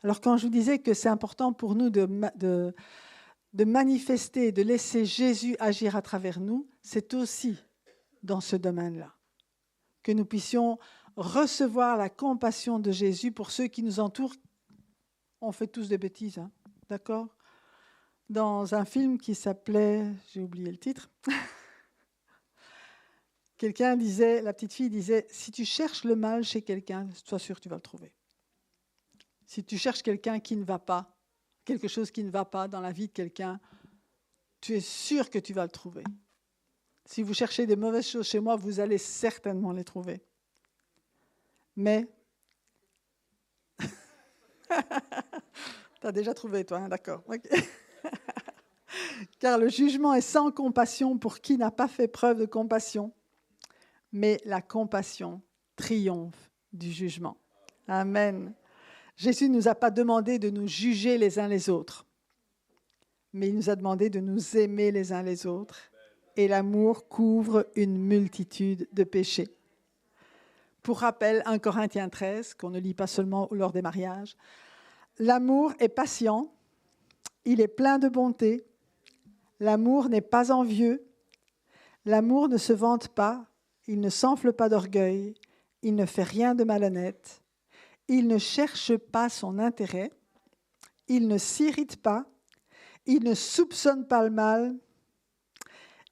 Alors quand je vous disais que c'est important pour nous de manifester, de laisser Jésus agir à travers nous, c'est aussi dans ce domaine-là que nous puissions recevoir la compassion de Jésus pour ceux qui nous entourent. On fait tous des bêtises, hein, d'accord? Dans un film qui s'appelait, j'ai oublié le titre, quelqu'un disait, la petite fille disait, si tu cherches le mal chez quelqu'un, sois sûr que tu vas le trouver. Si tu cherches quelqu'un qui ne va pas, quelque chose qui ne va pas dans la vie de quelqu'un, tu es sûr que tu vas le trouver. Si vous cherchez des mauvaises choses chez moi, vous allez certainement les trouver. Mais, tu as déjà trouvé toi, hein, d'accord. Okay. Car le jugement est sans compassion pour qui n'a pas fait preuve de compassion, mais la compassion triomphe du jugement. Amen. Jésus ne nous a pas demandé de nous juger les uns les autres, mais il nous a demandé de nous aimer les uns les autres. Et l'amour couvre une multitude de péchés. Pour rappel, 1 Corinthiens 13, qu'on ne lit pas seulement lors des mariages, l'amour est patient, il est plein de bonté, l'amour n'est pas envieux, l'amour ne se vante pas, il ne s'enfle pas d'orgueil, il ne fait rien de malhonnête, il ne cherche pas son intérêt, il ne s'irrite pas, il ne soupçonne pas le mal,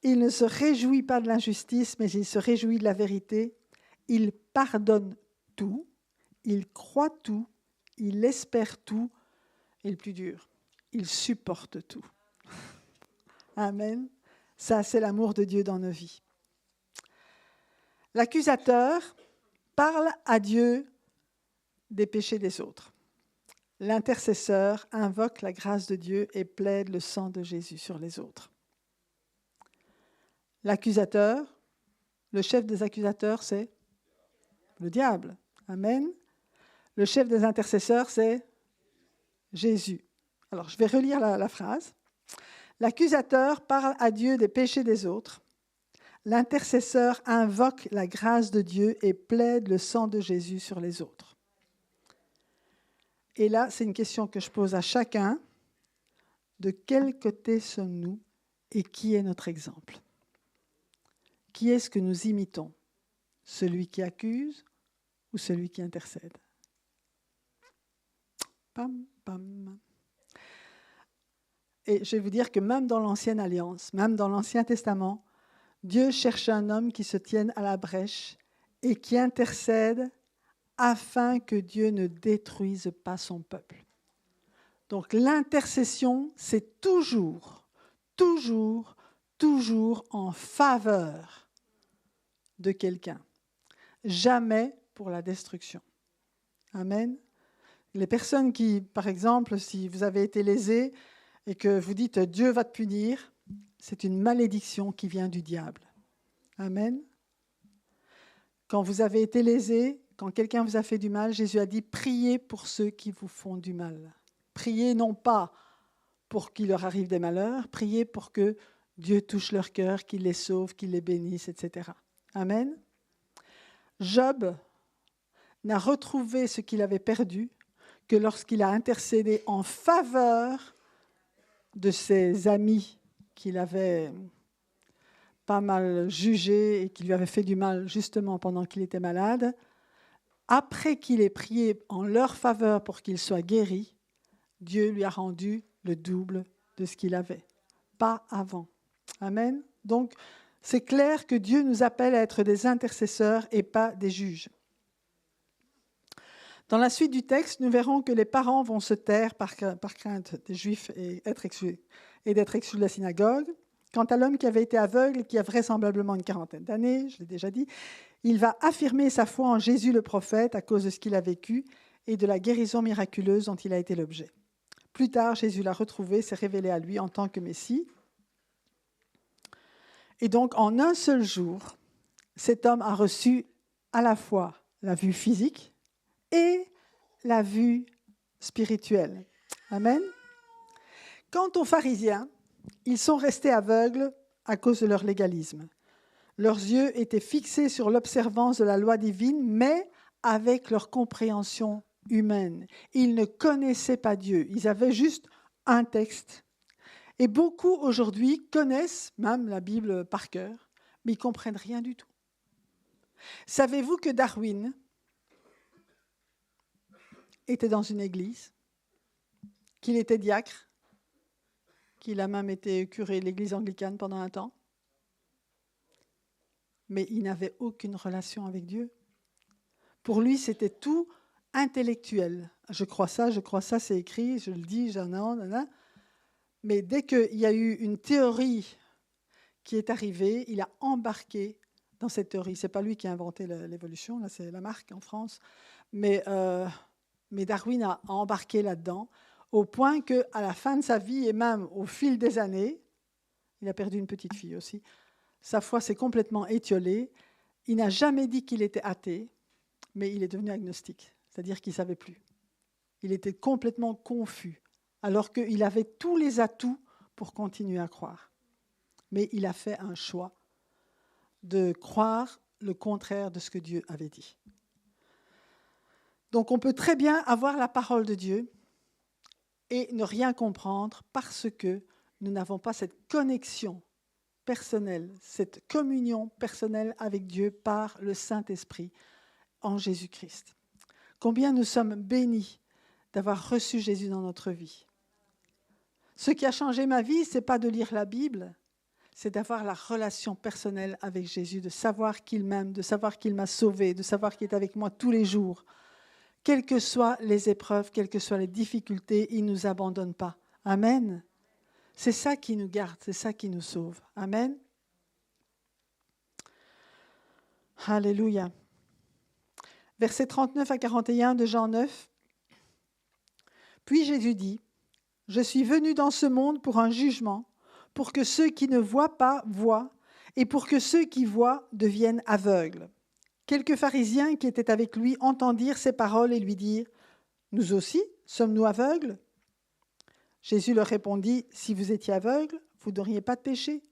il ne se réjouit pas de l'injustice, mais il se réjouit de la vérité. Il pardonne tout, il croit tout, il espère tout, et le plus dur, il supporte tout. Amen. Ça, c'est l'amour de Dieu dans nos vies. L'accusateur parle à Dieu des péchés des autres. L'intercesseur invoque la grâce de Dieu et plaide le sang de Jésus sur les autres. L'accusateur, le chef des accusateurs, c'est le diable. Amen. Le chef des intercesseurs, c'est Jésus. Alors, je vais relire la phrase. L'accusateur parle à Dieu des péchés des autres. L'intercesseur invoque la grâce de Dieu et plaide le sang de Jésus sur les autres. Et là, c'est une question que je pose à chacun. De quel côté sommes-nous et qui est notre exemple ? Qui est-ce que nous imitons ? Celui qui accuse ou celui qui intercède ? Pam, pam. Et je vais vous dire que même dans l'Ancienne Alliance, même dans l'Ancien Testament, Dieu cherche un homme qui se tienne à la brèche et qui intercède afin que Dieu ne détruise pas son peuple. Donc l'intercession, c'est toujours en faveur de quelqu'un. Jamais pour la destruction. Amen. Les personnes qui, par exemple, si vous avez été lésés et que vous dites « Dieu va te punir », c'est une malédiction qui vient du diable. Amen. Quand vous avez été lésés, quand quelqu'un vous a fait du mal, Jésus a dit « Priez pour ceux qui vous font du mal ». Priez non pas pour qu'il leur arrive des malheurs, priez pour que Dieu touche leur cœur, qu'il les sauve, qu'il les bénisse, etc. Amen. Job n'a retrouvé ce qu'il avait perdu que lorsqu'il a intercédé en faveur de ses amis qu'il avait pas mal jugés et qui lui avaient fait du mal justement pendant qu'il était malade. Après qu'il ait prié en leur faveur pour qu'il soit guéri, Dieu lui a rendu le double de ce qu'il avait, pas avant. Amen. Donc, c'est clair que Dieu nous appelle à être des intercesseurs et pas des juges. Dans la suite du texte, nous verrons que les parents vont se taire par crainte des Juifs et d'être exclus de la synagogue. Quant à l'homme qui avait été aveugle et qui a vraisemblablement une quarantaine d'années, je l'ai déjà dit, il va affirmer sa foi en Jésus le prophète à cause de ce qu'il a vécu et de la guérison miraculeuse dont il a été l'objet. Plus tard, Jésus l'a retrouvé, s'est révélé à lui en tant que Messie. Et donc, en un seul jour, cet homme a reçu à la fois la vue physique et la vue spirituelle. Amen. Quant aux pharisiens, ils sont restés aveugles à cause de leur légalisme. Leurs yeux étaient fixés sur l'observance de la loi divine, mais avec leur compréhension humaine. Ils ne connaissaient pas Dieu. Ils avaient juste un texte. Et beaucoup aujourd'hui connaissent même la Bible par cœur, mais ils ne comprennent rien du tout. Savez-vous que Darwin était dans une église, qu'il était diacre, qu'il a même été curé de l'église anglicane pendant un temps, mais il n'avait aucune relation avec Dieu. Pour lui, c'était tout intellectuel. Je crois ça, c'est écrit, je le dis, mais dès qu'il y a eu une théorie qui est arrivée, il a embarqué dans cette théorie. Ce n'est pas lui qui a inventé l'évolution, là c'est Lamarck en France, mais Darwin a embarqué là-dedans, au point qu'à la fin de sa vie, et même au fil des années, il a perdu une petite fille aussi, sa foi s'est complètement étiolée. Il n'a jamais dit qu'il était athée, mais il est devenu agnostique, c'est-à-dire qu'il ne savait plus. Il était complètement confus, alors qu'il avait tous les atouts pour continuer à croire. Mais il a fait un choix de croire le contraire de ce que Dieu avait dit. Donc on peut très bien avoir la parole de Dieu et ne rien comprendre parce que nous n'avons pas cette connexion personnelle, cette communion personnelle avec Dieu par le Saint-Esprit en Jésus-Christ. Combien nous sommes bénis d'avoir reçu Jésus dans notre vie. Ce qui a changé ma vie, ce n'est pas de lire la Bible, c'est d'avoir la relation personnelle avec Jésus, de savoir qu'il m'aime, de savoir qu'il m'a sauvé, de savoir qu'il est avec moi tous les jours. Quelles que soient les épreuves, quelles que soient les difficultés, il ne nous abandonne pas. Amen. C'est ça qui nous garde, c'est ça qui nous sauve. Amen. Alléluia. Versets 39 à 41 de Jean 9. Puis Jésus dit, « Je suis venu dans ce monde pour un jugement, pour que ceux qui ne voient pas voient, et pour que ceux qui voient deviennent aveugles. » Quelques pharisiens qui étaient avec lui entendirent ces paroles et lui dirent, « Nous aussi, sommes-nous aveugles ?» Jésus leur répondit, « Si vous étiez aveugles, vous n'auriez pas de péché.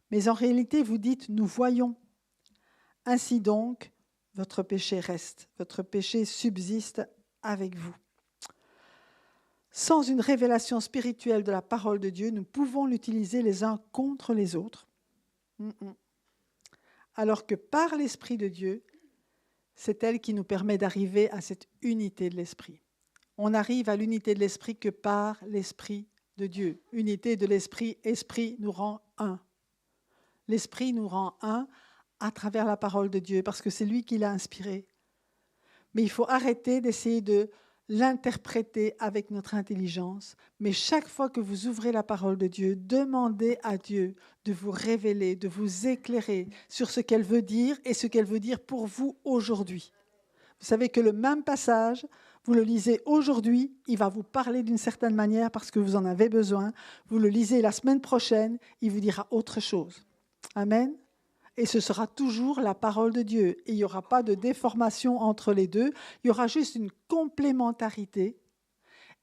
Mais en réalité, vous dites, nous voyons. Ainsi donc, votre péché reste, votre péché subsiste avec vous. » Sans une révélation spirituelle de la parole de Dieu, nous pouvons l'utiliser les uns contre les autres. Alors que par l'Esprit de Dieu, c'est elle qui nous permet d'arriver à cette unité de l'Esprit. On n'arrive à l'unité de l'Esprit que par l'Esprit de Dieu. Unité de l'Esprit, Esprit nous rend un. L'Esprit nous rend un à travers la parole de Dieu, parce que c'est lui qui l'a inspiré. Mais il faut arrêter d'essayer de l'interpréter avec notre intelligence. Mais chaque fois que vous ouvrez la parole de Dieu, demandez à Dieu de vous révéler, de vous éclairer sur ce qu'elle veut dire et ce qu'elle veut dire pour vous aujourd'hui. Vous savez que le même passage, vous le lisez aujourd'hui, il va vous parler d'une certaine manière parce que vous en avez besoin. Vous le lisez la semaine prochaine, il vous dira autre chose. Amen. Et ce sera toujours la parole de Dieu. Et il n'y aura pas de déformation entre les deux. Il y aura juste une complémentarité.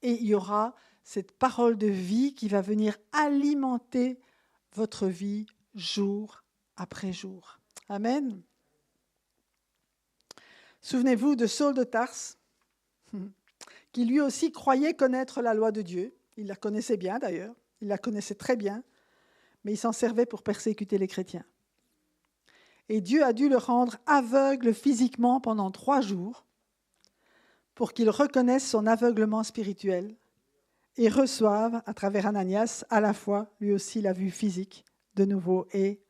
Et il y aura cette parole de vie qui va venir alimenter votre vie jour après jour. Amen. Souvenez-vous de Saul de Tarse, qui lui aussi croyait connaître la loi de Dieu. Il la connaissait bien d'ailleurs. Il la connaissait très bien. Mais il s'en servait pour persécuter les chrétiens. Et Dieu a dû le rendre aveugle physiquement pendant 3 jours pour qu'il reconnaisse son aveuglement spirituel et reçoive, à travers Ananias, à la fois, lui aussi, la vue physique de nouveau et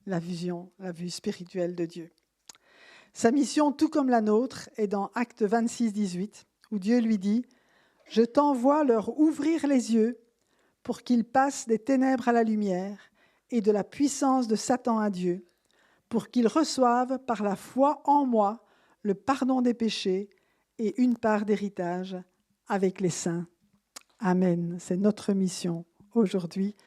la vision, la vue spirituelle de Dieu. Sa mission, tout comme la nôtre, est dans Actes 26, 18, où Dieu lui dit « Je t'envoie leur ouvrir les yeux pour qu'ils passent des ténèbres à la lumière et de la puissance de Satan à Dieu, pour qu'ils reçoivent par la foi en moi le pardon des péchés et une part d'héritage avec les saints. » Amen. C'est notre mission aujourd'hui